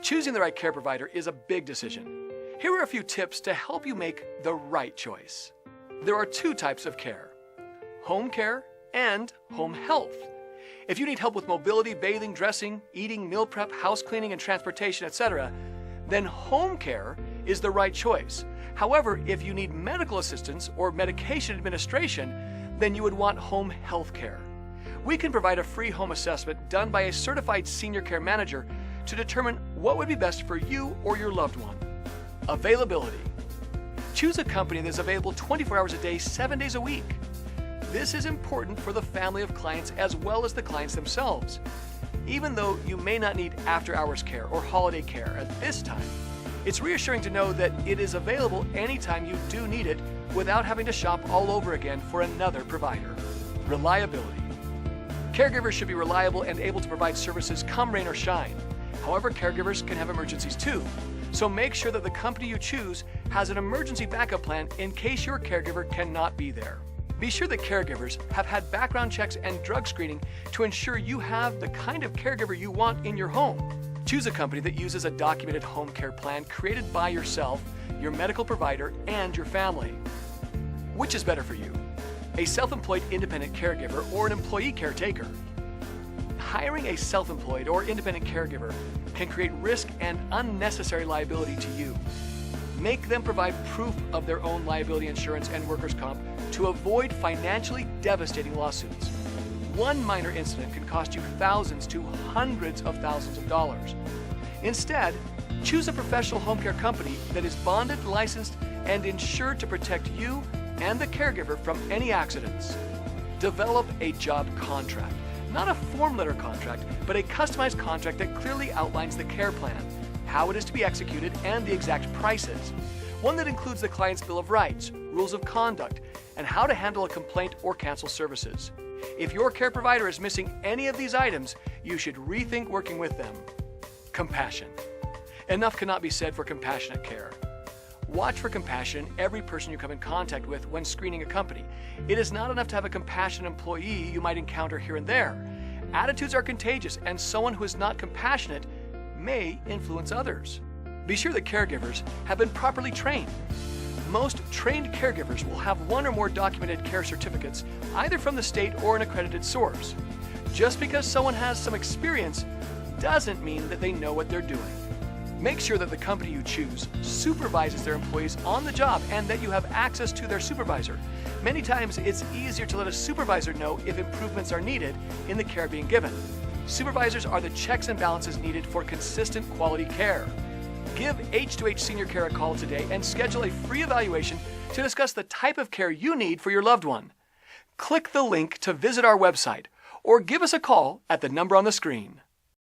Choosing the right care provider is a big decision. Here are a few tips to help you make the right choice. There are two types of care: home care and home health. If you need help with mobility, bathing, dressing, eating, meal prep, house cleaning, and transportation, etc., then home care is the right choice. However, if you need medical assistance or medication administration, then you would want home health care. We can provide a free home assessment done by a certified senior care manager to determine what would be best for you or your loved one. Availability. Choose a company that is available 24 hours a day, 7 days a week. This is important for the family of clients as well as the clients themselves. Even though you may not need after-hours care or holiday care at this time, it's reassuring to know that it is available anytime you do need it without having to shop all over again for another provider. Reliability. Caregivers should be reliable and able to provide services come rain or shine. However, caregivers can have emergencies too. So make sure that the company you choose has an emergency backup plan in case your caregiver cannot be there. Be sure that caregivers have had background checks and drug screening to ensure you have the kind of caregiver you want in your home. Choose a company that uses a documented home care plan created by yourself, your medical provider, and your family. Which is better for you? A self-employed independent caregiver or an employee caretaker? Hiring a self-employed or independent caregiver can create risk and unnecessary liability to you. Make them provide proof of their own liability insurance and workers' comp to avoid financially devastating lawsuits. One minor incident can cost you thousands to hundreds of thousands of dollars. Instead, choose a professional home care company that is bonded, licensed, and insured to protect you and the caregiver from any accidents. Develop a job contract. Not a form letter contract, but a customized contract that clearly outlines the care plan, how it is to be executed, and the exact prices. One that includes the client's bill of rights, rules of conduct, and how to handle a complaint or cancel services. If your care provider is missing any of these items, you should rethink working with them. Compassion. Enough cannot be said for compassionate care. Watch for compassion in every person you come in contact with when screening a company. It is not enough to have a compassionate employee you might encounter here and there. Attitudes are contagious, and someone who is not compassionate may influence others. Be sure that caregivers have been properly trained. Most trained caregivers will have one or more documented care certificates, either from the state or an accredited source. Just because someone has some experience doesn't mean that they know what they're doing. Make sure that the company you choose supervises their employees on the job and that you have access to their supervisor. Many times it's easier to let a supervisor know if improvements are needed in the care being given. Supervisors are the checks and balances needed for consistent quality care. Give H2H Senior Care a call today and schedule a free evaluation to discuss the type of care you need for your loved one. Click the link to visit our website or give us a call at the number on the screen.